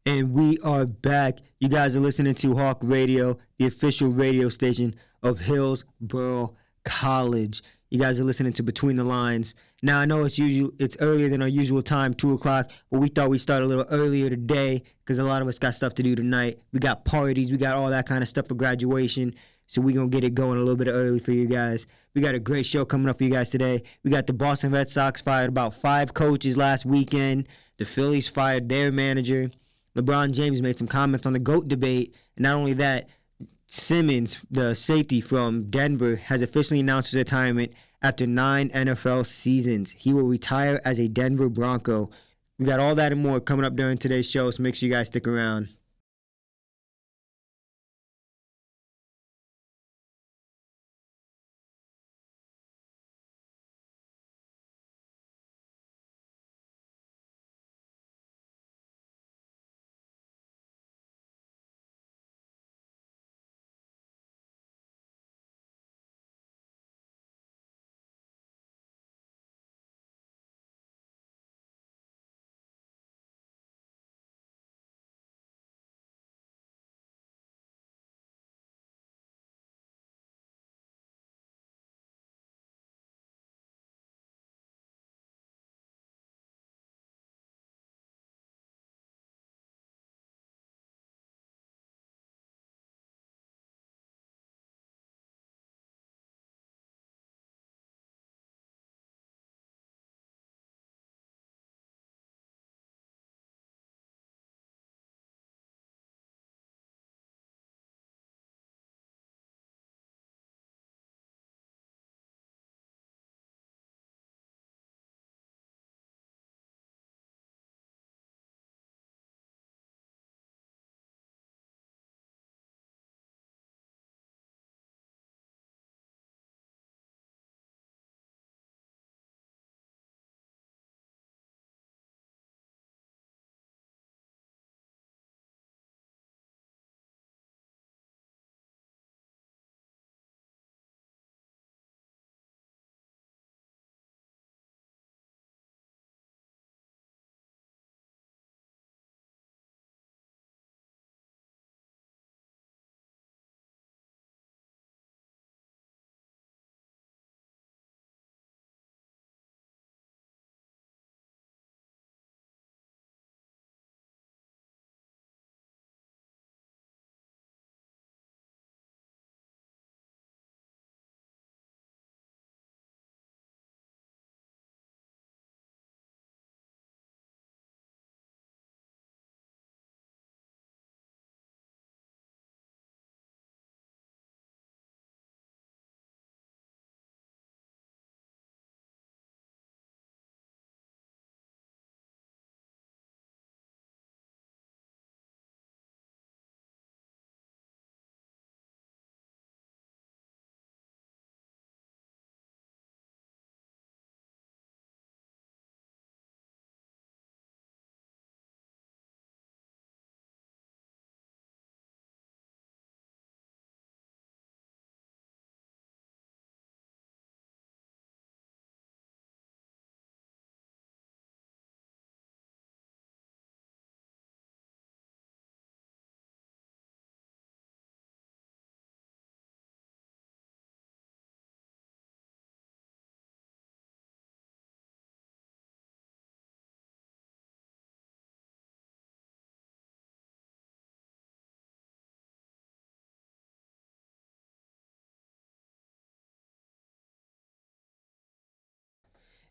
And we are back. You guys are listening to Hawk Radio, the official radio station of Hillsborough College. You guys are listening to Between the Lines. Now, I know it's earlier than our usual time, 2 o'clock, but we thought we'd start a little earlier today because a lot of us got stuff to do tonight. We got parties, we got all that kind of stuff for graduation, so we're going to get it going a little bit early for you guys. We got a great show coming up for you guys today. We got the Boston Red Sox fired about 5 coaches last weekend. The Phillies fired their manager. LeBron James made some comments on the GOAT debate. And not only that, Simmons, the safety from Denver, has officially announced his retirement after 9 NFL seasons. He will retire as a Denver Bronco. We got all that and more coming up during today's show, so make sure you guys stick around.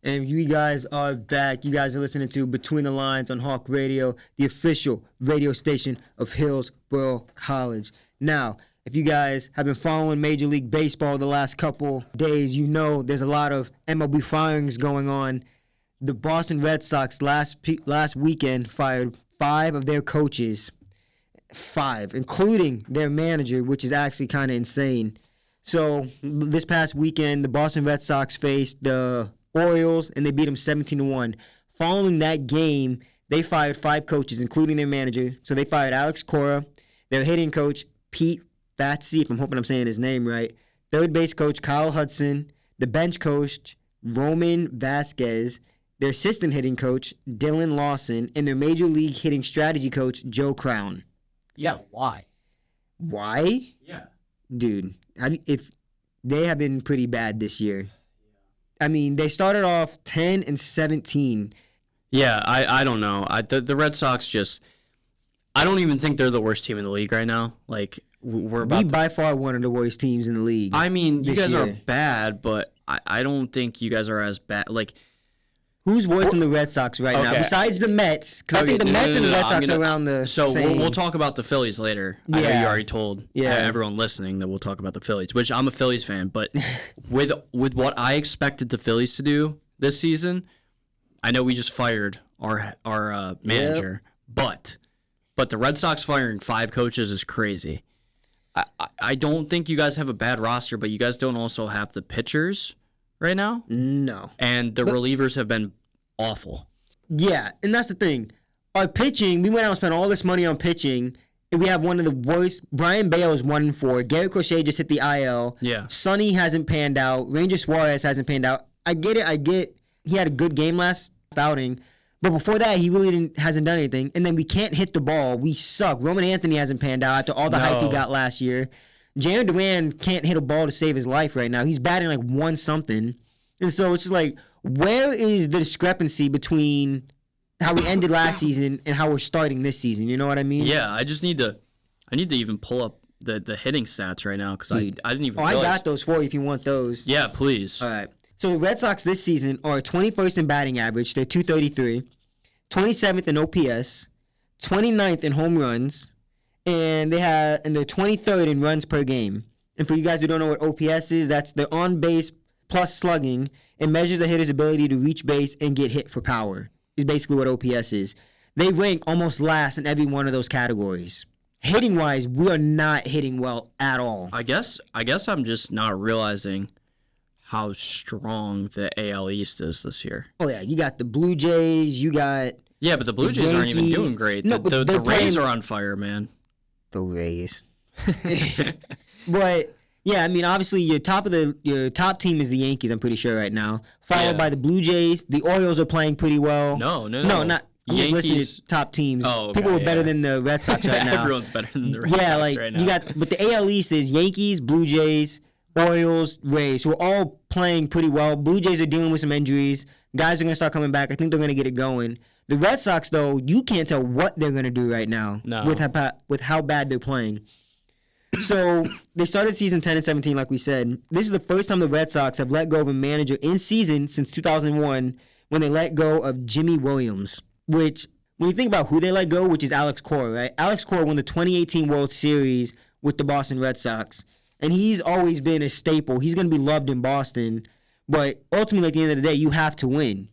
And you guys are back. You guys are listening to Between the Lines on Hawk Radio, the official radio station of Hillsborough College. Now, if you guys have been following Major League Baseball the last couple days, you know there's a lot of MLB firings going on. The Boston Red Sox last weekend fired 5 of their coaches. 5, including their manager, which is actually kind of insane. So this past weekend, the Boston Red Sox faced the Orioles, and they beat them 17-1. Following that game, they fired 5 coaches, including their manager. So they fired Alex Cora, their hitting coach, Pete Fatsy, if I'm hoping I'm saying his name right, third base coach, Kyle Hudson, the bench coach, Roman Vasquez, their assistant hitting coach, Dylan Lawson, and their major league hitting strategy coach, Joe Crown. Yeah, why? Why? Yeah. Dude, if they have been pretty bad this year. I mean, they started off 10-17. Yeah, I don't know. The Red Sox just, I don't even think they're the worst team in the league right now. Like, we're about We by far one of the worst teams in the league. I mean, you guys year. are bad, but I don't think you guys are as bad. Like, who's worse than the Red Sox right now? Okay. Besides the Mets, because I think the Mets and the Red Sox are around the so same. we'll talk about the Phillies later. I know Yeah. you already told everyone listening that we'll talk about the Phillies, which I'm a Phillies fan. But with what I expected the Phillies to do this season, I know we just fired our manager, but the Red Sox firing 5 coaches is crazy. I don't think you guys have a bad roster, but you guys don't also have the pitchers right now. No. And the relievers have been awful. Yeah, and that's the thing. Our pitching, we went out and spent all this money on pitching, and we have one of the worst. Brian Bale is 1-4. Garrett Crochet just hit the IL. Yeah. Sonny hasn't panned out. Ranger Suarez hasn't panned out. I get it. He had a good game last outing. But before that, he really hasn't done anything. And then we can't hit the ball. We suck. Roman Anthony hasn't panned out after all the hype he got last year. Jaron Duran can't hit a ball to save his life right now. He's batting like 1-something. And so it's just like, where is the discrepancy between how we ended last season and how we're starting this season? You know what I mean? Yeah, I need to even pull up the hitting stats right now because I didn't even realize. I got those for you if you want those. Yeah, please. All right. So the Red Sox this season are 21st in batting average. They're 233. 27th in OPS. 29th in home runs. And they're 23rd in runs per game. And for you guys who don't know what OPS is, that's the on base plus slugging. It measures the hitter's ability to reach base and get hit for power. Is basically what OPS is. They rank almost last in every one of those categories. Hitting wise, we are not hitting well at all. I guess I'm just not realizing how strong the AL East is this year. Oh yeah, you got the Blue Jays. You got but the Blue Jays aren't even doing great. No, the they're Rays playing... are on fire, man. The Rays. But yeah, I mean, obviously your top team is the Yankees. I'm pretty sure right now, followed by the Blue Jays. The Orioles are playing pretty well. No, not. I'm just listing the top teams. Oh, okay, people are better than the Red Sox right now. Everyone's better than the Red Sox right now. You got, but the AL East is Yankees, Blue Jays, Orioles, Rays, who are all playing pretty well. Blue Jays are dealing with some injuries. Guys are going to start coming back. I think they're going to get it going. The Red Sox, though, you can't tell what they're going to do right now with how bad they're playing. So they started season 10-17, like we said. This is the first time the Red Sox have let go of a manager in season since 2001 when they let go of Jimmy Williams, which, when you think about who they let go, which is Alex Cora, right? Alex Cora won the 2018 World Series with the Boston Red Sox, and he's always been a staple. He's going to be loved in Boston, but ultimately, at the end of the day, you have to win.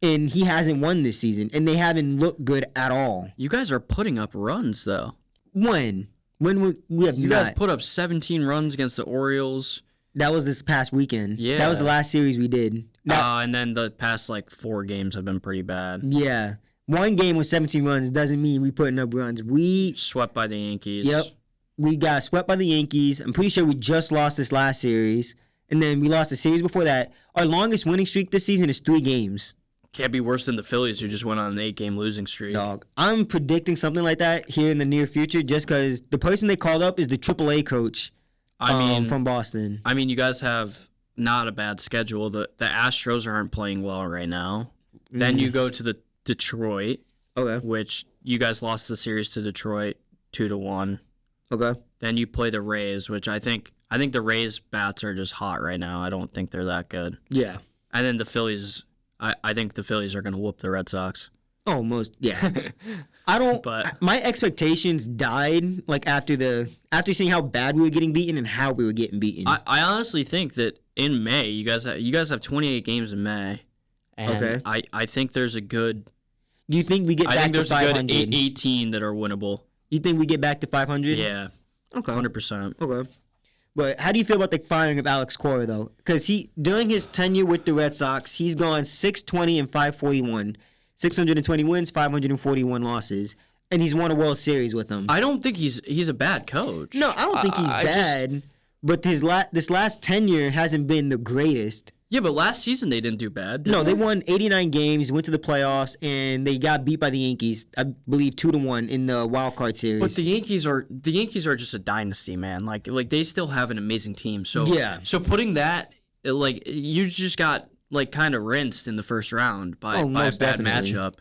And he hasn't won this season, and they haven't looked good at all. You guys are putting up runs, though. When we have You not. guys put up 17 runs against the Orioles. That was this past weekend. Yeah. That was the last series we did. And then the past, 4 games have been pretty bad. Yeah. One game with 17 runs doesn't mean we putting up runs. We swept by the Yankees. Yep. We got swept by the Yankees. I'm pretty sure we just lost this last series. And then we lost the series before that. Our longest winning streak this season is 3 games. Can't be worse than the Phillies, who just went on an 8-game losing streak. Dog. I'm predicting something like that here in the near future just because the person they called up is the AAA coach from Boston. I mean, you guys have not a bad schedule. The Astros aren't playing well right now. Mm. Then you go to the Detroit, which you guys lost the series to Detroit 2-1. Okay. Then you play the Rays, which I think the Rays bats are just hot right now. I don't think they're that good. Yeah. And then the Phillies, I think the Phillies are going to whoop the Red Sox. Oh, but my expectations died after seeing how bad we were getting beaten and how we were getting beaten. I honestly think that in May, you guys have 28 games in May. And I think there's a good. Do you think we get back to 500? I think there's a good 18 that are winnable. You think we get back to 500? Yeah. Okay. 100%. Okay. But how do you feel about the firing of Alex Cora, though? Because during his tenure with the Red Sox, he's gone 620 and 541. 620 wins, 541 losses. And he's won a World Series with them. I don't think he's a bad coach. No, I don't think he's bad. But this last tenure hasn't been the greatest. Yeah, but last season they didn't do bad. Did No, they won 89 games, went to the playoffs, and they got beat by the Yankees. I believe 2-1 in the wild card series. But the Yankees are just a dynasty, man. Like they still have an amazing team. So Yeah. So putting that, like, you just got like kind of rinsed in the first round by a most bad definitely. matchup.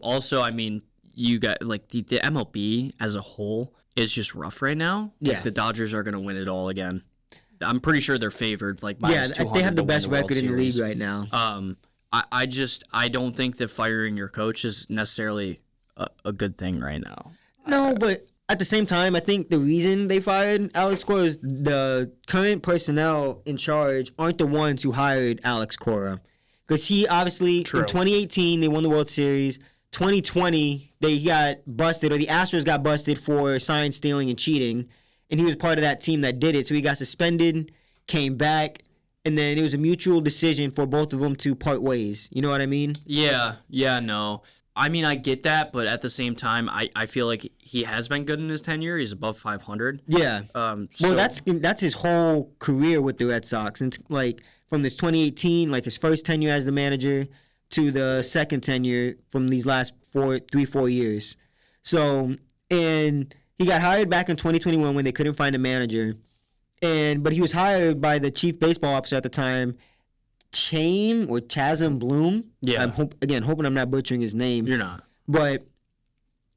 Also, I mean, you got like the MLB as a whole is just rough right now. Like, Yeah. the Dodgers are gonna win it all again. I'm pretty sure they're favored. Like Yeah, minus 200 they have to the win best World record in the Series. league right now. I don't think that firing your coach is necessarily a good thing right now. No, but at the same time, I think the reason they fired Alex Cora is the current personnel in charge aren't the ones who hired Alex Cora. Because he obviously, True. in 2018, they won the World Series. 2020, they got busted, or the Astros got busted for sign stealing and cheating. And he was part of that team that did it. So he got suspended, came back, and then it was a mutual decision for both of them to part ways. You know what I mean? Yeah, no. I mean, I get that, but at the same time, I feel like he has been good in his tenure. He's above 500. Yeah. So, Well, that's his whole career with the Red Sox. And like from this 2018, like his first tenure as the manager, to the second tenure from these last 4 years. So, and he got hired back in 2021 when they couldn't find a manager. But he was hired by the chief baseball officer at the time, Chasm Bloom. Yeah. I'm hoping I'm not butchering his name. You're not. But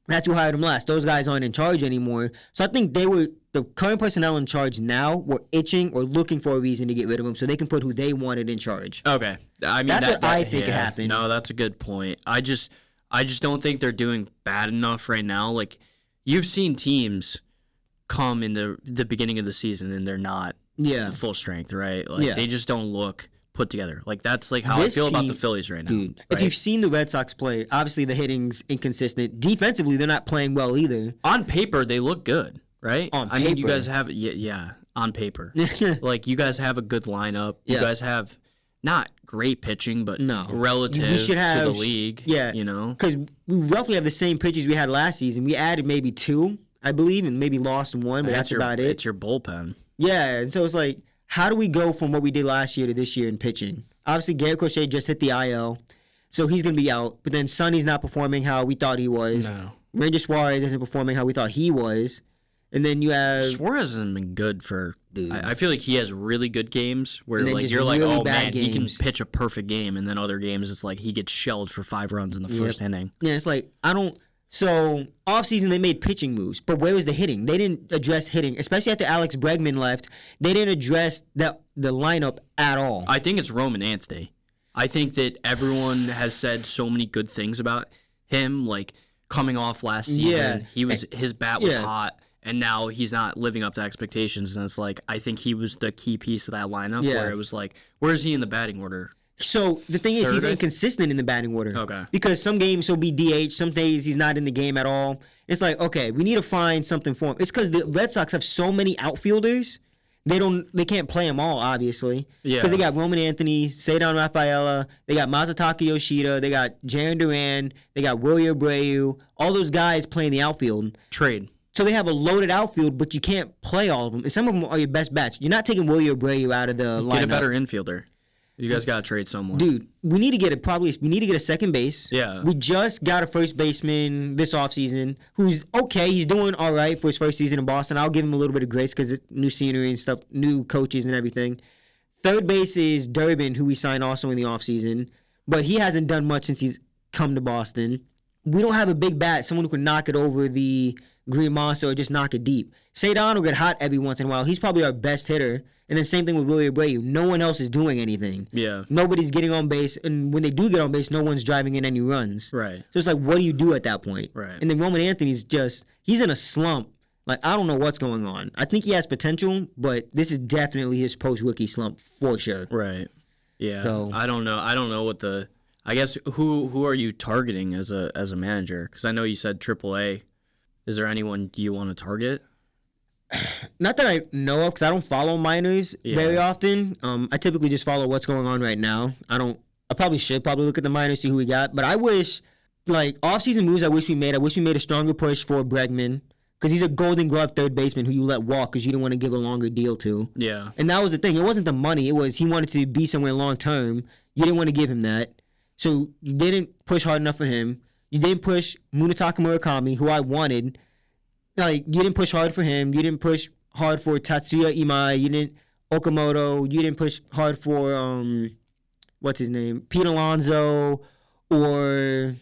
that's who hired him last. Those guys aren't in charge anymore. So I think the current personnel in charge now were itching or looking for a reason to get rid of him so they can put who they wanted in charge. Okay. I mean, That's what I think happened. No, that's a good point. I just don't think they're doing bad enough right now. Like, you've seen teams come in the beginning of the season and they're not full strength, right? Like, they just don't look put together. Like, that's like how I feel about the Phillies right now. Dude, right? if you've seen the Red Sox play, obviously the hitting's inconsistent. Defensively, they're not playing well either. On paper, they look good, right? On I mean, you paper. guys have on paper. Like, you guys have a good lineup. You Yeah. guys have not great pitching, but No. relative We should have- to the league. Yeah. You know? Because we roughly have the same pitchers we had last season. We added maybe 2, I believe, and maybe lost 1, but that's about it. It's your bullpen. Yeah, and so it's like, how do we go from what we did last year to this year in pitching? Obviously, Garrett Crochet just hit the IL, so he's going to be out. But then Sonny's not performing how we thought he was. No. Ranger Suarez isn't performing how we thought he was. And then you have... Suarez hasn't been good for. Dude. I feel like he has really good games where And then like just you're like, really oh bad man, he can games. pitch a perfect game, and then other games it's like he gets shelled for 5 runs in the first inning. Yeah, it's like, I don't... So, offseason, they made pitching moves, but where was the hitting? They didn't address hitting, especially after Alex Bregman left. They didn't address the lineup at all. I think it's Roman Anthony. I think that everyone has said so many good things about him, like coming off last season. Yeah. His bat was Yeah. hot, and now he's not living up to expectations. And it's like I think he was the key piece of that lineup Yeah. where it was like, where is he in the batting order? So the thing is, Third, he's I think? inconsistent in the batting order. Okay. Because some games he'll be DH, some days he's not in the game at all. It's like, okay, we need to find something for him. It's because the Red Sox have so many outfielders, they can't play them all, obviously. Yeah. Because they got Roman Anthony, Cedar Rafaela, they got Masataka Yoshida, they got Jaron Duran, they got Willie Abreu. All those guys playing the outfield. Trade. So they have a loaded outfield, but you can't play all of them. And some of them are your best bets. You're not taking Willie Abreu out of the lineup. Get a better infielder. You guys got to trade someone. Dude, we need to get a second base. Yeah. We just got a first baseman this offseason who's okay. He's doing all right for his first season in Boston. I'll give him a little bit of grace because it's new scenery and stuff, new coaches and everything. Third base is Durbin, who we signed also in the offseason, but he hasn't done much since he's come to Boston. We don't have a big bat, someone who can knock it over the Green Monster or just knock it deep. Cedar will get hot every once in a while. He's probably our best hitter. And then same thing with Willie Abreu. No one else is doing anything. Yeah. Nobody's getting on base, and when they do get on base, no one's driving in any runs. Right. So it's like, what do you do at that point? Right. And then Roman Anthony's he's in a slump. Like, I don't know what's going on. I think he has potential, but this is definitely his post-rookie slump for sure. Right. Yeah. So- I don't know. I don't know what the. I guess who are you targeting as a manager? Because I know you said AAA. Is there anyone you want to target? Not that I know of, because I don't follow minors Yeah. very often. I typically just follow what's going on right now. I probably should look at the minors, see who we got. But I wish, like, off-season moves I wish we made a stronger push for Bregman. because he's a Golden Glove third baseman who you let walk because you didn't want to give a longer deal to. Yeah. And that was the thing. It wasn't the money. It was he wanted to be somewhere long term. You didn't want to give him that. So you didn't push hard enough for him. You didn't push Munetaka Murakami, who I wanted. Like, you didn't push hard for him. You didn't push hard for Tatsuya Imai. You didn't Okamoto. You didn't push hard for what's his name? Pete Alonso or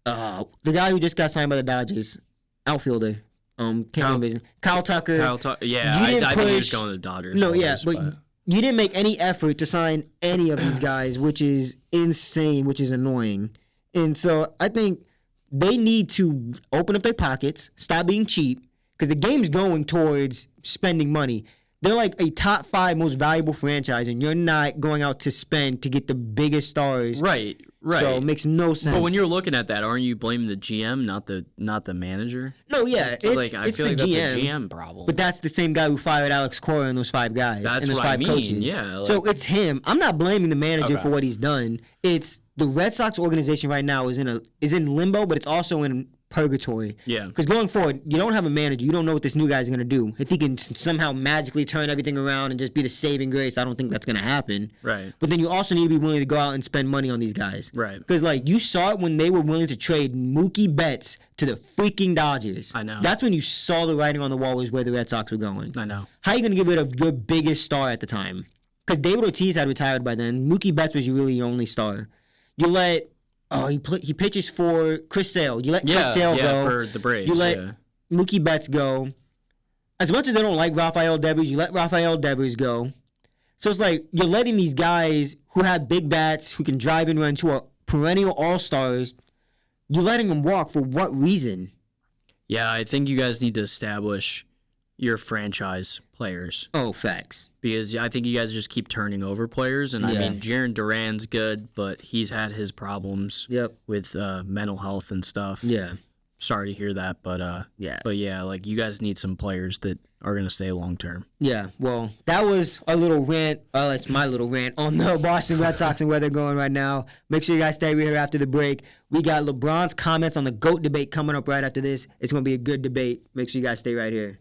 the guy who just got signed by the Dodgers, outfielder. Kyle Tucker. Yeah, I think he was going to the Dodgers. No, yeah, but you didn't make any effort to sign any of these guys, which is insane, which is annoying. And so I think they need to open up their pockets, stop being cheap, because the game's going towards spending money. They're like a top 5 most valuable franchise, and you're not going out to spend to get the biggest stars. Right. So it makes no sense. But when you're looking at that, aren't you blaming the GM, not the manager? No, yeah, I feel like that's GM, a GM problem. But that's the same guy who fired Alex Cora and those 5 guys. That's and those what 5 I mean. coaches. Yeah. So it's him. I'm not blaming the manager for what he's done. It's the Red Sox organization right now is in limbo, but it's also in purgatory. Yeah. Because going forward, you don't have a manager. You don't know what this new guy's going to do. If he can somehow magically turn everything around and just be the saving grace, I don't think that's going to happen. Right. But then you also need to be willing to go out and spend money on these guys. Right. Because, like, you saw it when they were willing to trade Mookie Betts to the freaking Dodgers. I know. That's when you saw the writing on the wall was where the Red Sox were going. I know. How are you going to get rid of your biggest star at the time? Because David Ortiz had retired by then. Mookie Betts was really your only star. You let... he pitches for Chris Sale. You let Chris Sale go. For the Braves. You let Mookie Betts go. As much as they don't like Rafael Devers, you let Rafael Devers go. So it's like you're letting these guys who have big bats, who can drive and run, who are perennial all-stars, you're letting them walk for what reason? Yeah, I think you guys need to establish your franchise players. Oh, facts. Because I think you guys just keep turning over players. And I mean, Jarren Duran's good, but he's had his problems with mental health and stuff. Yeah. Sorry to hear that, but like you guys need some players that are going to stay long term. Yeah, well, that was a little rant. That's my little rant on the Boston Red Sox and where they're going right now. Make sure you guys stay right here after the break. We got LeBron's comments on the GOAT debate coming up right after this. It's going to be a good debate. Make sure you guys stay right here.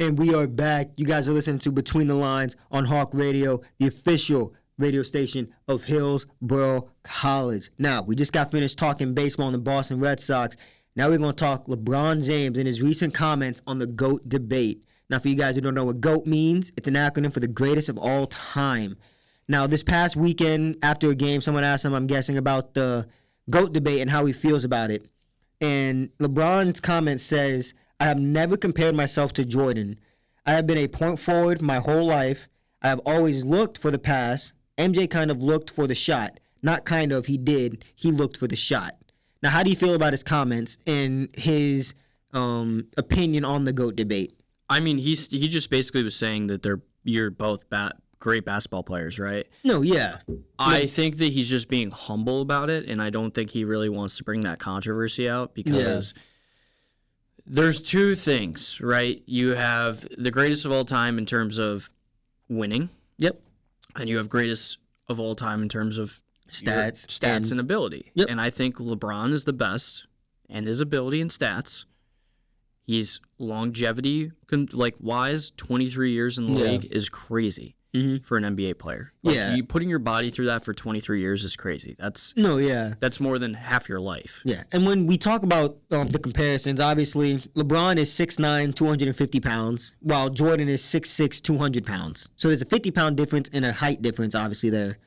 And we are back. You guys are listening to Between the Lines on Hawk Radio, the official radio station of Hillsborough College. Now, we just got finished talking baseball on the Boston Red Sox. Now we're going to talk LeBron James and his recent comments on the GOAT debate. Now, for you guys who don't know what GOAT means, it's an acronym for the greatest of all time. Now, this past weekend, after a game, someone asked him, I'm guessing, about the GOAT debate and how he feels about it. And LeBron's comment says, I have never compared myself to Jordan. I have been a point forward my whole life. I have always looked for the pass. MJ kind of looked for the shot. Not kind of, he did. He looked for the shot. Now, how do you feel about his comments and his opinion on the GOAT debate? I mean, he just basically was saying that you're both great basketball players, right? No, yeah. I think that he's just being humble about it, and I don't think he really wants to bring that controversy out because there's two things, right? You have the greatest of all time in terms of winning. Yep. And you have greatest of all time in terms of stats and ability. Yep. And I think LeBron is the best, and his ability and stats. He's longevity wise, 23 years in the league is crazy for an NBA player. You putting your body through that for 23 years is crazy. That's more than half your life. Yeah, and when we talk about the comparisons, obviously LeBron is 6'9", 250 pounds, while Jordan is 6'6", 200 pounds. So there's a 50-pound difference and a height difference, obviously, there.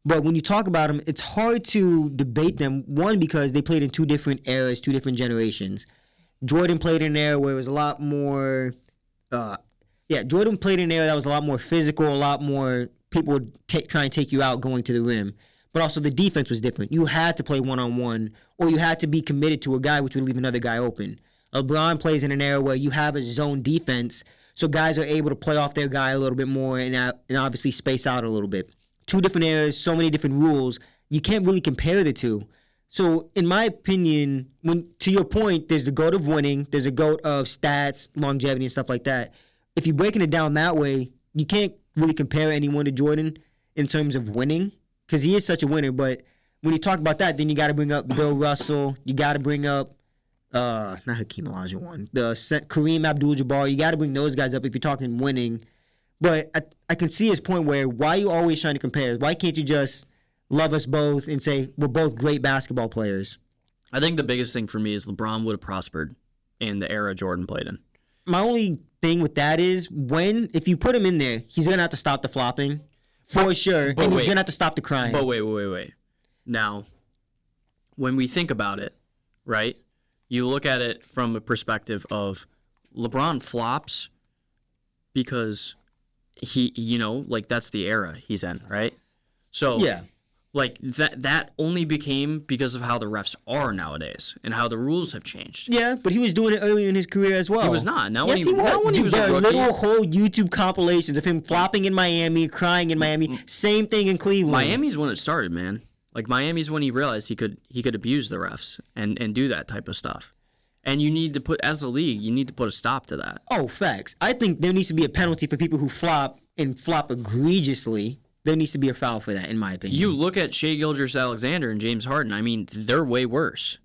But when you talk about them, it's hard to debate them, one, because they played in two different eras, two different generations. Jordan played in an era where it was a lot more... Jordan played in an era that was a lot more physical, a lot more people would try and take you out going to the rim. But also the defense was different. You had to play one-on-one, or you had to be committed to a guy, which would leave another guy open. LeBron plays in an era where you have a zone defense, so guys are able to play off their guy a little bit more and obviously space out a little bit. Two different eras, so many different rules. You can't really compare the two. So, in my opinion, to your point, there's the GOAT of winning, there's a GOAT of stats, longevity, and stuff like that. If you're breaking it down that way, you can't really compare anyone to Jordan in terms of winning, because he is such a winner. But when you talk about that, then you got to bring up Bill Russell. You got to bring up, not Hakeem Olajuwon, Kareem Abdul-Jabbar. You got to bring those guys up if you're talking winning. But I can see his point where, why are you always trying to compare? Why can't you just love us both and say we're both great basketball players? I think the biggest thing for me is LeBron would have prospered in the era Jordan played in. My only thing with that is if you put him in there, he's going to have to stop the flopping for sure, and he's going to have to stop the crying. But wait. Now, when we think about it, right, you look at it from a perspective of LeBron flops because that's the era he's in, right? So, yeah. That only became because of how the refs are nowadays and how the rules have changed. Yeah, but he was doing it earlier in his career as well. He was not. When he was a rookie. There are little whole YouTube compilations of him flopping in Miami, crying in Miami. Same thing in Cleveland. Miami's when it started, man. Miami's when he realized he could abuse the refs and do that type of stuff. And you need to as a league, you need to put a stop to that. Oh, facts. I think there needs to be a penalty for people who flop and flop egregiously. There needs to be a foul for that, in my opinion. You look at Shai Gilgeous-Alexander and James Harden. I mean, they're way worse.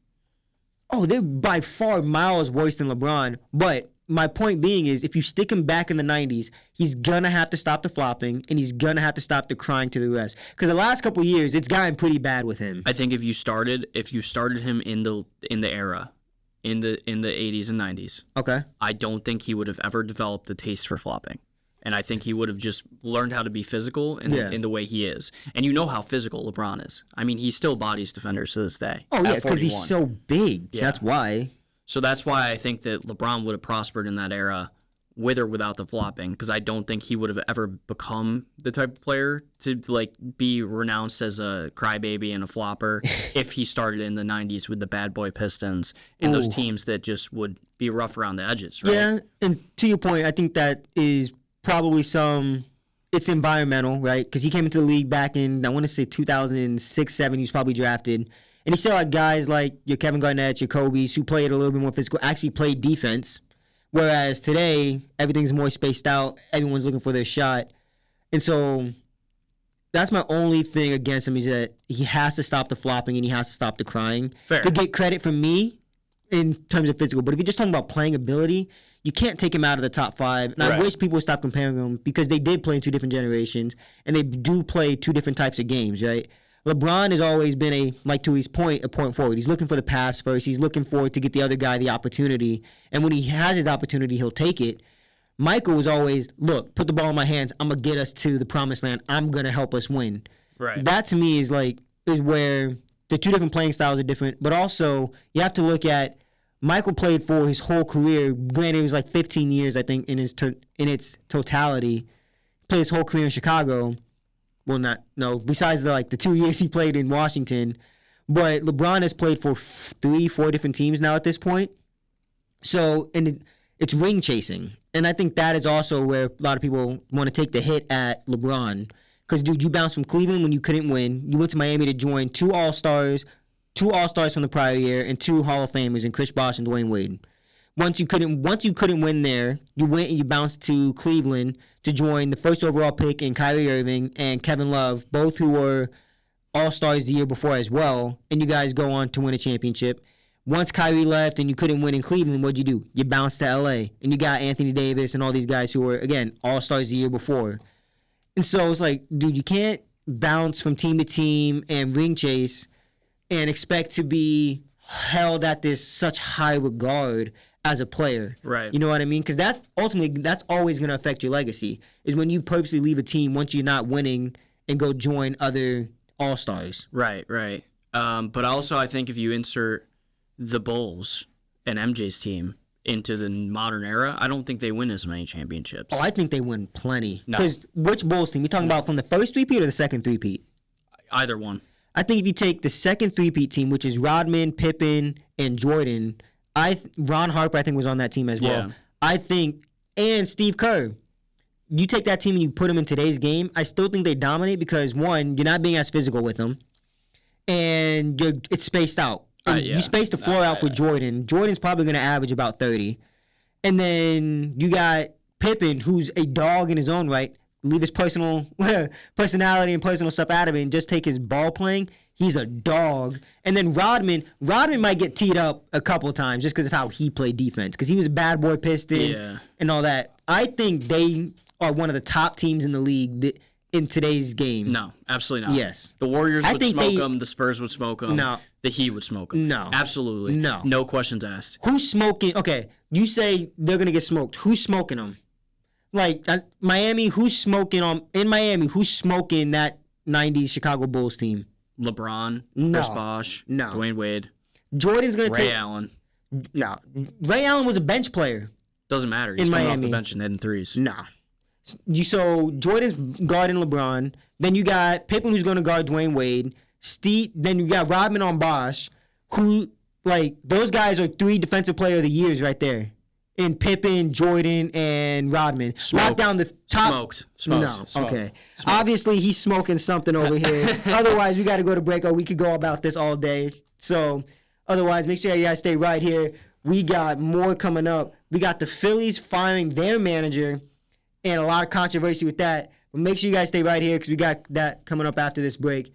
Oh, they're by far miles worse than LeBron. But my point being is, if you stick him back in the 90s, he's going to have to stop the flopping, and he's going to have to stop the crying to the refs. Because the last couple of years, it's gotten pretty bad with him. I think if you started him in the era, in the 80s and 90s, okay, I don't think he would have ever developed a taste for flopping. And I think he would have just learned how to be physical in the way he is. And you know how physical LeBron is. I mean, he still bodies defenders to this day. Oh, yeah, because he's so big. Yeah. That's why. So that's why I think that LeBron would have prospered in that era with or without the flopping, because I don't think he would have ever become the type of player to be renounced as a crybaby and a flopper if he started in the 90s with the bad boy Pistons and those teams that just would be rough around the edges, right? Yeah, and to your point, I think that is probably it's environmental, right? Because he came into the league back in, I want to say 2006, 7, he was probably drafted. And he still had guys like your Kevin Garnett, your Kobe's, who played a little bit more physical, actually played defense. Whereas today, everything's more spaced out. Everyone's looking for their shot. And so that's my only thing against him, is that he has to stop the flopping and he has to stop the crying. Fair. To get credit from me, in terms of physical. But if you're just talking about playing ability, you can't take him out of the top 5. And I Right. wish people would stop comparing them because they did play in 2 different generations and they do play 2 different types of games, right? LeBron has always been to his point, a point forward. He's looking for the pass first. He's looking for to get the other guy the opportunity. And when he has his opportunity, he'll take it. Michael was always, look, put the ball in my hands. I'm going to get us to the promised land. I'm going to help us win. Right. That to me is where the 2 different playing styles are different. But also, you have to look at Michael played for his whole career. Granted, it was like 15 years, I think, in its totality. Played his whole career in Chicago. Well, besides the 2 years he played in Washington. But LeBron has played for 3-4 different teams now at this point. So, it's ring chasing. And I think that is also where a lot of people want to take the hit at LeBron. Because, dude, you bounced from Cleveland when you couldn't win. You went to Miami to join 2 All-Stars from the prior year, and 2 Hall of Famers in Chris Bosh and Dwayne Wade. Once you couldn't win there, you went and you bounced to Cleveland to join the first overall pick in Kyrie Irving and Kevin Love, both who were All-Stars the year before as well, and you guys go on to win a championship. Once Kyrie left and you couldn't win in Cleveland, what'd you do? You bounced to LA, and you got Anthony Davis and all these guys who were, again, All-Stars the year before. And so it's like, dude, you can't bounce from team to team and ring chase and expect to be held at this such high regard as a player. Right. You know what I mean? Because that's always going to affect your legacy, is when you purposely leave a team once you're not winning and go join other All-Stars. Right. But also, I think if you insert the Bulls and MJ's team into the modern era, I don't think they win as many championships. Oh, I think they win plenty. No. Because which Bulls team? You talking about from the first three-peat or the second three-peat? Either one. I think if you take the second three-peat team, which is Rodman, Pippen, and Jordan, Ron Harper, I think, was on that team as well. Yeah. I think, and Steve Kerr. You take that team and you put them in today's game, I still think they dominate because, one, you're not being as physical with them, and it's spaced out. And Yeah. You space the floor out for Jordan. Jordan's probably going to average about 30. And then you got Pippen, who's a dog in his own right. Leave his personal personality and personal stuff out of it and just take his ball playing. He's a dog. And then Rodman might get teed up a couple of times just because of how he played defense. Because he was a bad boy Piston and all that. I think they are one of the top teams in the league in today's game. No, absolutely not. Yes. The Warriors would smoke them. The Spurs would smoke them. No. The Heat would smoke them. No. Absolutely. No. No questions asked. Who's smoking? Okay, you say they're going to get smoked. Who's smoking them? Like, Miami, who's smoking in Miami, who's smoking that 90s Chicago Bulls team? LeBron, No. Chris Bosh, No. Dwayne Wade, Jordan's going to Ray take... Allen. No. Ray Allen was a bench player. Doesn't matter. He's In coming off Miami. the bench and hitting threes. Nah. So Jordan's guarding LeBron. Then you got Pippen, who's going to guard Dwayne Wade. Then you got Rodman on Bosh, who, those guys are 3 defensive player of the years right there. In Pippen, Jordan, and Rodman. Lock down the top. Smoked. No, Smoked. okay. Smoked. Obviously, he's smoking something over here. Otherwise, we got to go to break. We could go about this all day. So, otherwise, make sure you guys stay right here. We got more coming up. We got the Phillies firing their manager, and a lot of controversy with that. But make sure you guys stay right here because we got that coming up after this break.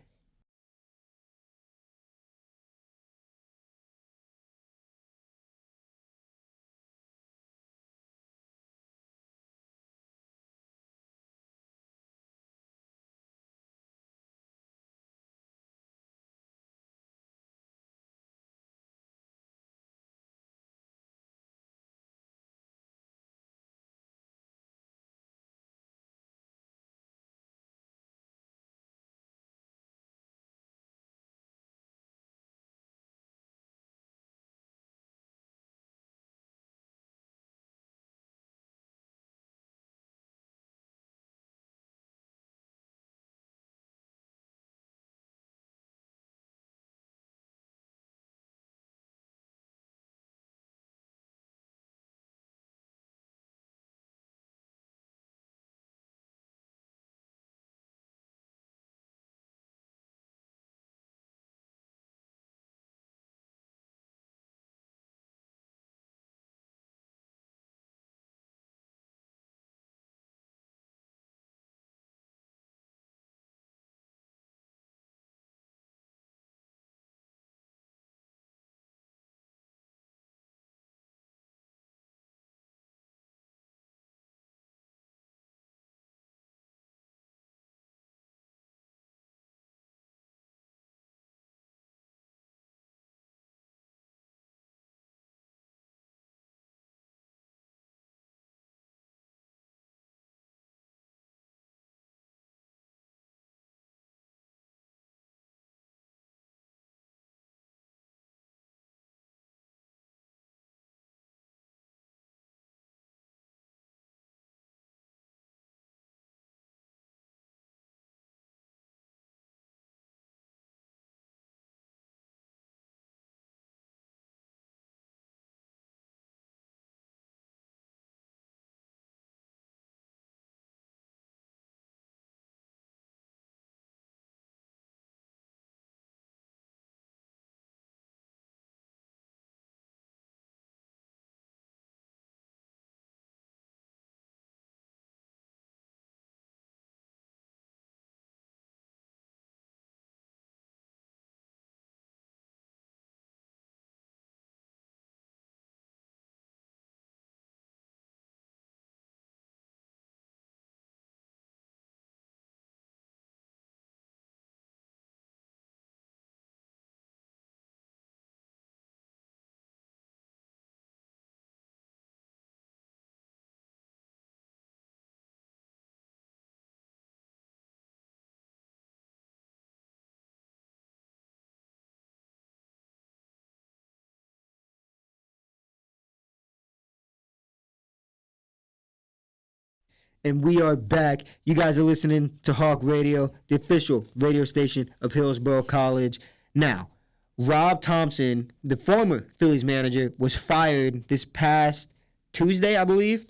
and we are back. You guys are listening to Hawk Radio, the official radio station of Hillsborough College. Now, Rob Thompson, the former Phillies manager, was fired this past Tuesday, I believe.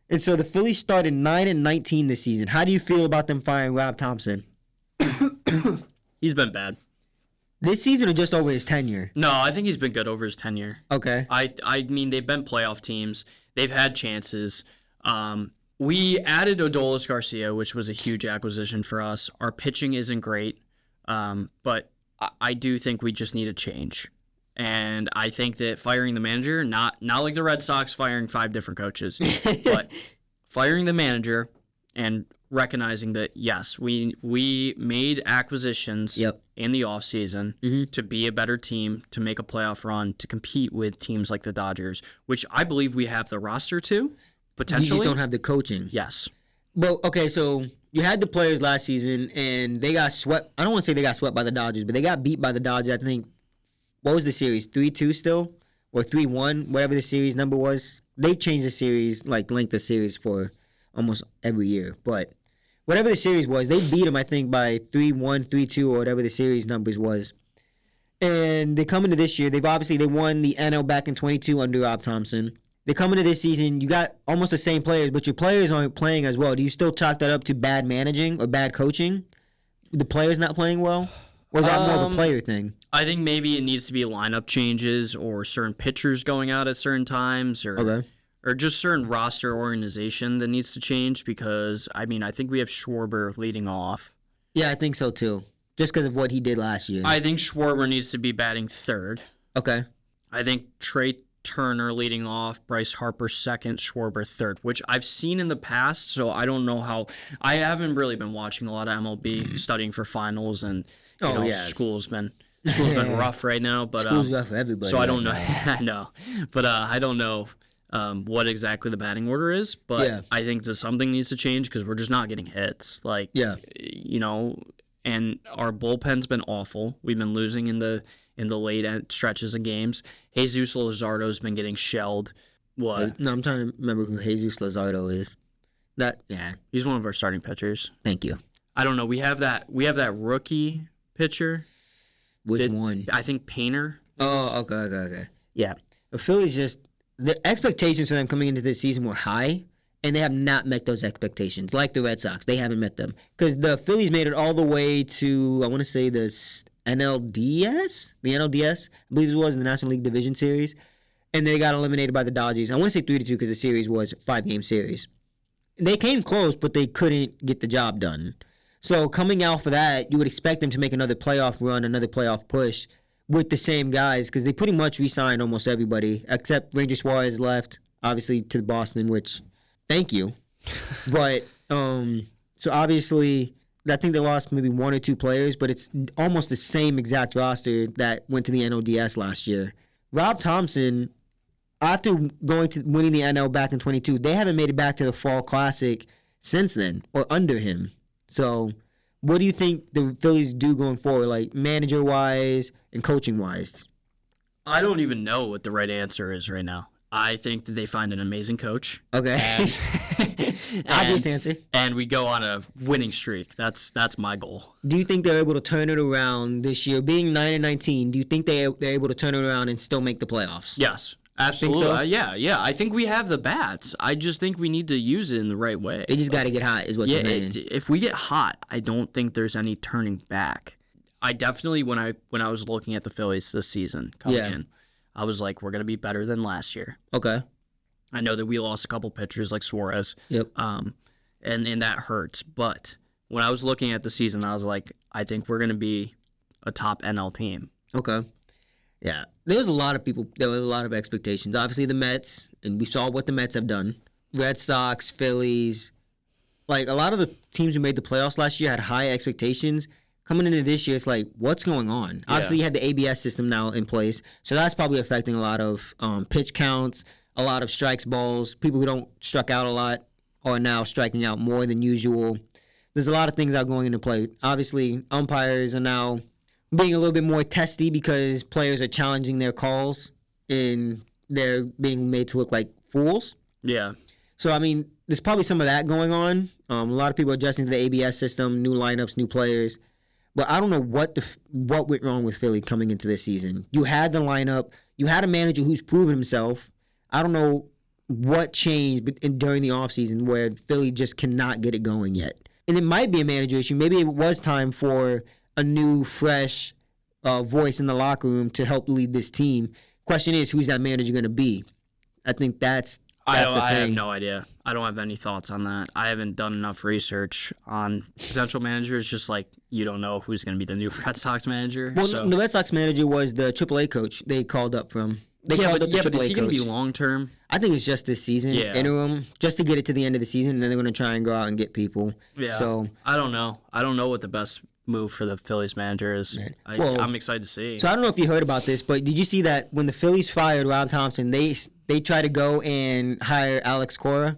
And so the Phillies started 9-19 this season. How do you feel about them firing Rob Thompson? He's been bad. This season or just over his tenure? No, I think he's been good over his tenure. Okay. I mean, they've been playoff teams. They've had chances. We added Adolis Garcia, which was a huge acquisition for us. Our pitching isn't great, but I do think we just need a change. And I think that firing the manager, not like the Red Sox firing 5 different coaches, but firing the manager and recognizing that, yes, we made acquisitions in the offseason to be a better team, to make a playoff run, to compete with teams like the Dodgers, which I believe we have the roster to, potentially. You just don't have the coaching. Yes. Well, okay, so you had the players last season, and they got swept. I don't want to say they got swept by the Dodgers, but they got beat by the Dodgers, I think. What was the series? 3-2 still? Or 3-1? Whatever the series number was. They changed the series, like length of series for almost every year. But whatever the series was, they beat them, I think, by 3-1, 3-2, or whatever the series numbers was. And they come into this year, they won the NL back in 22 under Rob Thompson. They come into this season, you got almost the same players, but your players aren't playing as well. Do you still chalk that up to bad managing or bad coaching? The players not playing well? Or is that more of a player thing? I think maybe it needs to be lineup changes or certain pitchers going out at certain times or just certain roster organization that needs to change because, I mean, I think we have Schwarber leading off. Yeah, I think so too. Just because of what he did last year. I think Schwarber needs to be batting third. Okay. I think Trey Turner leading off, Bryce Harper second, Schwarber third, which I've seen in the past, so I don't know how. I haven't really been watching a lot of MLB, studying for finals, and school's been rough right now. But school's rough for everybody. So I don't know. I know, but I don't know what exactly the batting order is. But I think that something needs to change because we're just not getting hits. And our bullpen's been awful. We've been losing in the late stretches of games. Jesus Luzardo's been getting shelled. What? No, I'm trying to remember who Jesus Luzardo is. He's one of our starting pitchers. Thank you. I don't know. We have that rookie pitcher. Which one? I think Painter. Oh, okay. Yeah. The Phillies the expectations for them coming into this season were high, and they have not met those expectations. Like the Red Sox, they haven't met them. Because the Phillies made it all the way to, I want to say, the NLDS? The NLDS, I believe it was, the National League Division Series. And they got eliminated by the Dodgers. I want to say 3-2 because the series was a 5-game series. They came close, but they couldn't get the job done. So coming out for that, you would expect them to make another playoff run, another playoff push with the same guys because they pretty much re-signed almost everybody except Ranger Suarez left, obviously, to Boston, which, thank you. But, so obviously, I think they lost maybe 1 or 2 players, but it's almost the same exact roster that went to the NLDS last year. Rob Thompson, after winning the NL back in 22, they haven't made it back to the Fall Classic since then, or under him. So, what do you think the Phillies do going forward, like manager-wise and coaching-wise? I don't even know what the right answer is right now. I think that they find an amazing coach. Okay. Obvious answer. And we go on a winning streak. That's my goal. Do you think they're able to turn it around this year? Being 9-19, do you think they're able to turn it around and still make the playoffs? Yes. Absolutely. So? Yeah. I think we have the bats. I just think we need to use it in the right way. They just got to get hot is what you're saying. If we get hot, I don't think there's any turning back. I definitely, when I was looking at the Phillies this season coming in, I was like, we're going to be better than last year. Okay. I know that we lost a couple pitchers like Suarez. Yep. And that hurts. But when I was looking at the season, I was like, I think we're going to be a top NL team. Okay. Yeah. There was a lot of expectations. Obviously the Mets, and we saw what the Mets have done. Red Sox, Phillies. Like, a lot of the teams who made the playoffs last year had high expectations. Coming into this year, it's like, what's going on? Yeah. Obviously, you have the ABS system now in place, so that's probably affecting a lot of pitch counts, a lot of strikes, balls. People who don't strike out a lot are now striking out more than usual. There's a lot of things that are going into play. Obviously, umpires are now being a little bit more testy because players are challenging their calls and they're being made to look like fools. Yeah. So, I mean, there's probably some of that going on. A lot of people adjusting to the ABS system, new lineups, new players. But I don't know what went wrong with Philly coming into this season. You had the lineup. You had a manager who's proven himself. I don't know what changed during the offseason where Philly just cannot get it going yet. And it might be a manager issue. Maybe it was time for a new, fresh voice in the locker room to help lead this team. Question is, who's that manager going to be? I think that's the thing. I have no idea. I don't have any thoughts on that. I haven't done enough research on potential managers. Just like you don't know who's going to be the new Red Sox manager. Well, so. the Red Sox manager was the AAA coach they called up from. But is he going to be long term? I think it's just this season, interim, just to get it to the end of the season, and then they're going to try and go out and get people. Yeah. So I don't know. I don't know what the best move for the Phillies manager is. I'm excited to see. So I don't know if you heard about this, but did you see that when the Phillies fired Rob Thompson, they tried to go and hire Alex Cora?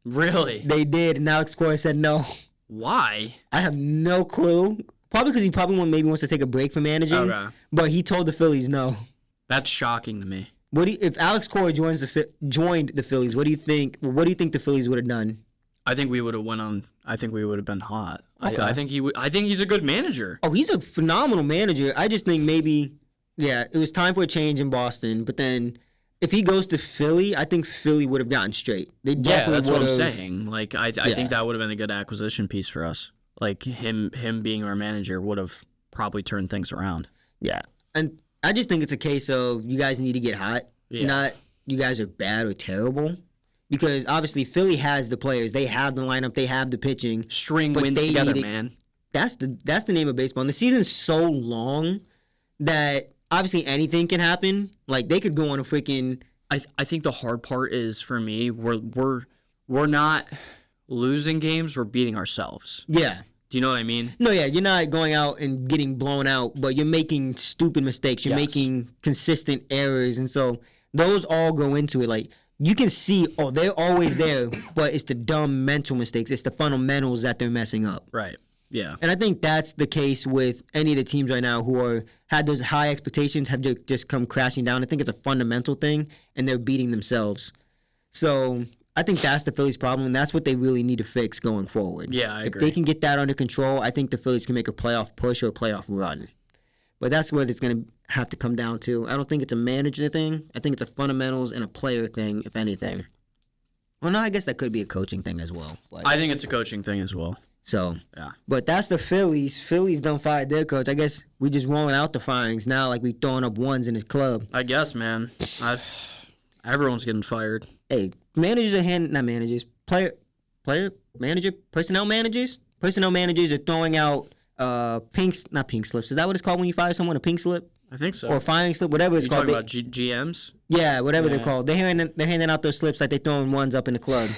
Really? They did, and Alex Cora said no. Why? I have no clue. Probably because he maybe wants to take a break from managing. Okay. But he told the Phillies no. That's shocking to me. If Alex Cora joined the Phillies, what do you think? What do you think the Phillies would have done? I think we would have went on. I think we would have been hot. Okay. I think he would. I think he's a good manager. Oh, he's a phenomenal manager. I just think maybe, it was time for a change in Boston. But then, if he goes to Philly, I think Philly would have gotten straight. They definitely that's what I'm would've- saying. Like I think that would have been a good acquisition piece for us. Like him being our manager would have probably turned things around. Yeah, and I just think it's a case of you guys need to get hot, not you guys are bad or terrible. Because obviously Philly has the players, they have the lineup, they have the pitching. String wins together, man. That's the name of baseball. And the season's so long that obviously anything can happen. Like they could go on a freaking. I think the hard part is for me we're not losing games, we're beating ourselves. Yeah. Do you know what I mean? No, yeah, you're not going out and getting blown out, but you're making stupid mistakes. You're making consistent errors, and so those all go into it. Like you can see, they're always there, but it's the dumb mental mistakes. It's the fundamentals that they're messing up. Right. Yeah. And I think that's the case with any of the teams right now who had those high expectations have just come crashing down. I think it's a fundamental thing, and they're beating themselves. So I think that's the Phillies' problem, and that's what they really need to fix going forward. Yeah, I agree. If they can get that under control, I think the Phillies can make a playoff push or a playoff run. But that's what it's going to have to come down to. I don't think it's a manager thing. I think it's a fundamentals and a player thing, if anything. Well, no, I guess that could be a coaching thing as well. But, I think it's a coaching thing as well. So, yeah. But that's the Phillies. Phillies done fired their coach. I guess we just rolling out the firings now like we throwing up ones in his club. I guess, man. Everyone's getting fired. Hey, managers are not managers. Personnel managers? Personnel managers are throwing out not pink slips. Is that what it's called when you fire someone, a pink slip? I think so. Or firing slip, whatever it's called. You talking about GMs? Yeah, whatever they're called. They're handing out those slips like they're throwing ones up in the club.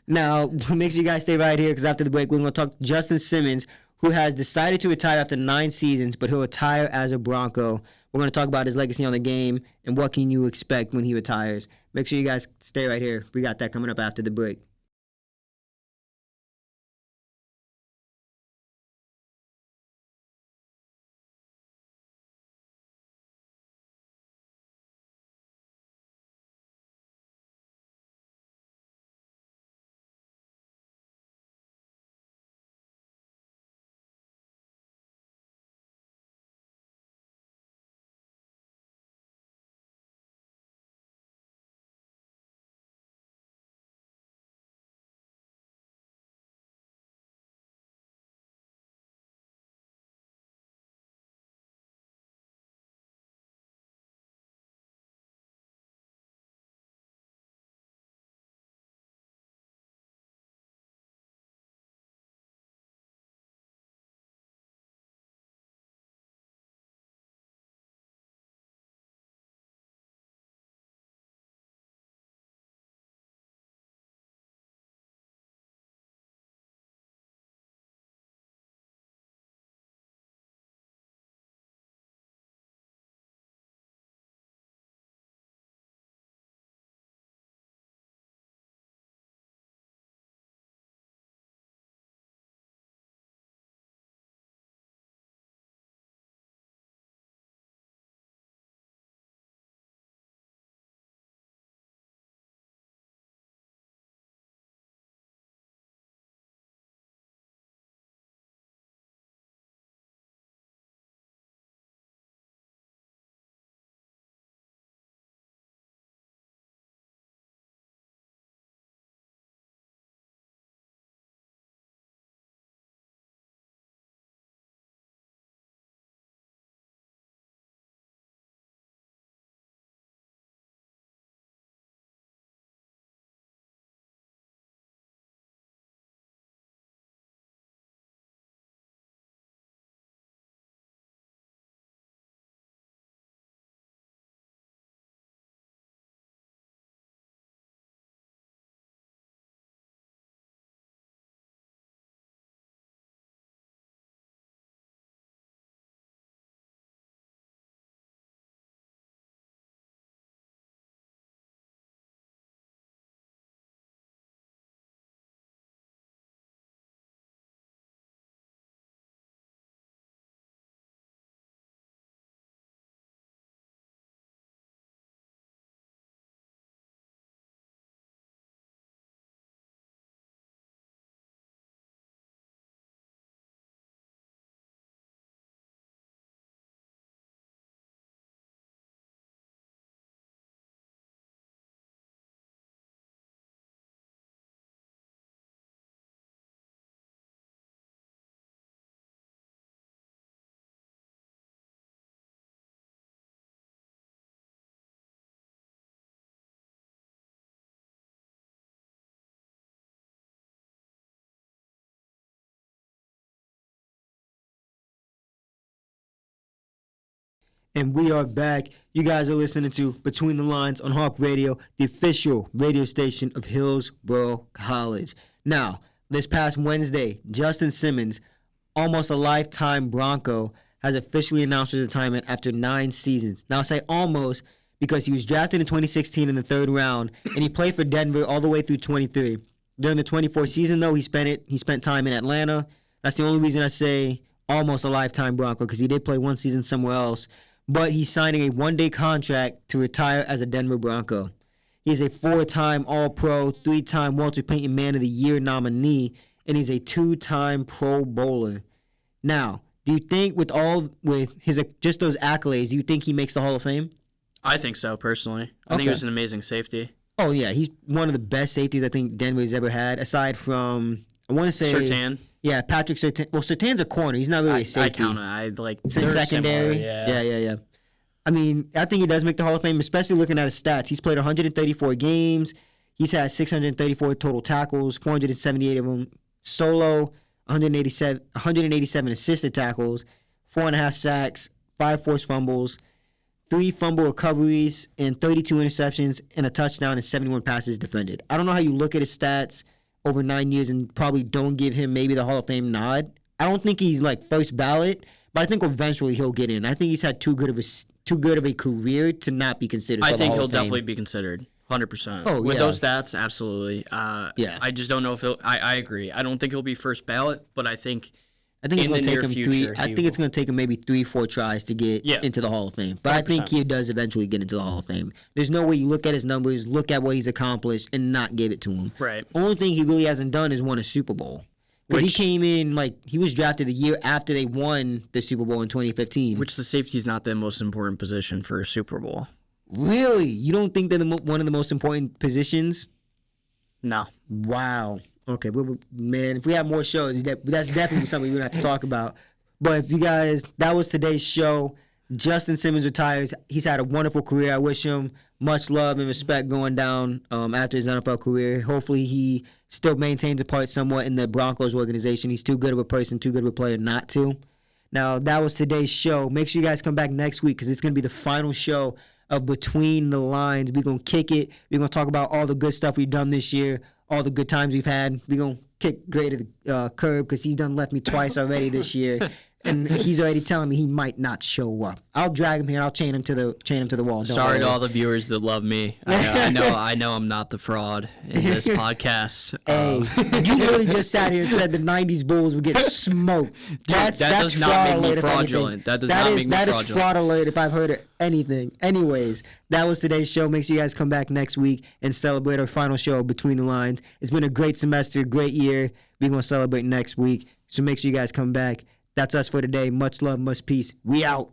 Now, make sure you guys stay right here because after the break, we're going to talk to Justin Simmons, who has decided to retire after 9 seasons, but he'll retire as a Bronco. We're going to talk about his legacy on the game and what can you expect when he retires. Make sure you guys stay right here. We got that coming up after the break. And we are back. You guys are listening to Between the Lines on Hawk Radio, the official radio station of Hillsborough College. Now, this past Wednesday, Justin Simmons, almost a lifetime Bronco, has officially announced his retirement after 9 seasons. Now, I say almost because he was drafted in 2016 in the 3rd round, and he played for Denver all the way through 23. During the 24 season, though, he spent time in Atlanta. That's the only reason I say almost a lifetime Bronco, because he did play 1 season somewhere else. But he's signing a 1-day contract to retire as a Denver Bronco. He is a 4-time All-Pro, 3-time Walter Payton Man of the Year nominee, and he's a 2-time Pro Bowler. Now, do you think with his just those accolades, do you think he makes the Hall of Fame? I think so, personally. I think he was an amazing safety. Oh, yeah. He's one of the best safeties I think Denver's ever had, aside from, I want to say... Surtain. Yeah, Patrick Surtain. Well, Surtain's a corner. He's not really a safety. I count it. I like secondary. Yeah. I mean, I think he does make the Hall of Fame, especially looking at his stats. He's played 134 games. He's had 634 total tackles, 478 of them solo, 187 assisted tackles, 4.5 sacks, 5 forced fumbles, 3 fumble recoveries, and 32 interceptions, and a touchdown, and 71 passes defended. I don't know how you look at his stats over 9 years and probably don't give him maybe the Hall of Fame nod. I don't think he's like first ballot, but I think eventually he'll get in. I think he's had too good of a career to not be considered. I think he'll definitely be considered, 100%. Oh, with yeah. those stats, absolutely. Yeah. I just don't know if he'll. I agree. I don't think he'll be first ballot, but I think it's in going the to take near him future, it's going to take him maybe 3-4 tries to get into the Hall of Fame. But 100%. I think he does eventually get into the Hall of Fame. There's no way you look at his numbers, look at what he's accomplished, and not give it to him. Right. Only thing he really hasn't done is won a Super Bowl. Because he came in, he was drafted the year after they won the Super Bowl in 2015. Which the safety's not the most important position for a Super Bowl. Really? You don't think they're one of the most important positions? No. Wow. Okay, man, if we have more shows, that's definitely something we're going to have to talk about. But if you guys, that was today's show. Justin Simmons retires. He's had a wonderful career. I wish him much love and respect going down after his NFL career. Hopefully he still maintains a part somewhat in the Broncos organization. He's too good of a person, too good of a player not to. Now, that was today's show. Make sure you guys come back next week because it's going to be the final show of Between the Lines. We're going to kick it. We're going to talk about all the good stuff we've done this year, all the good times we've had. We're going to kick Gray to the curb because he's done left me twice already this year. And he's already telling me he might not show up. I'll drag him here and I'll chain him to the wall. Sorry to all the viewers that love me. I know I'm not the fraud in this podcast. Hey, you really just sat here and said the '90s Bulls would get smoked. That does not make me fraudulent. That is fraud alert if I've heard it, anything. Anyways, that was today's show. Make sure you guys come back next week and celebrate our final show, Between the Lines. It's been a great semester, great year. We're going to celebrate next week. So make sure you guys come back. That's us for today. Much love, much peace. We out.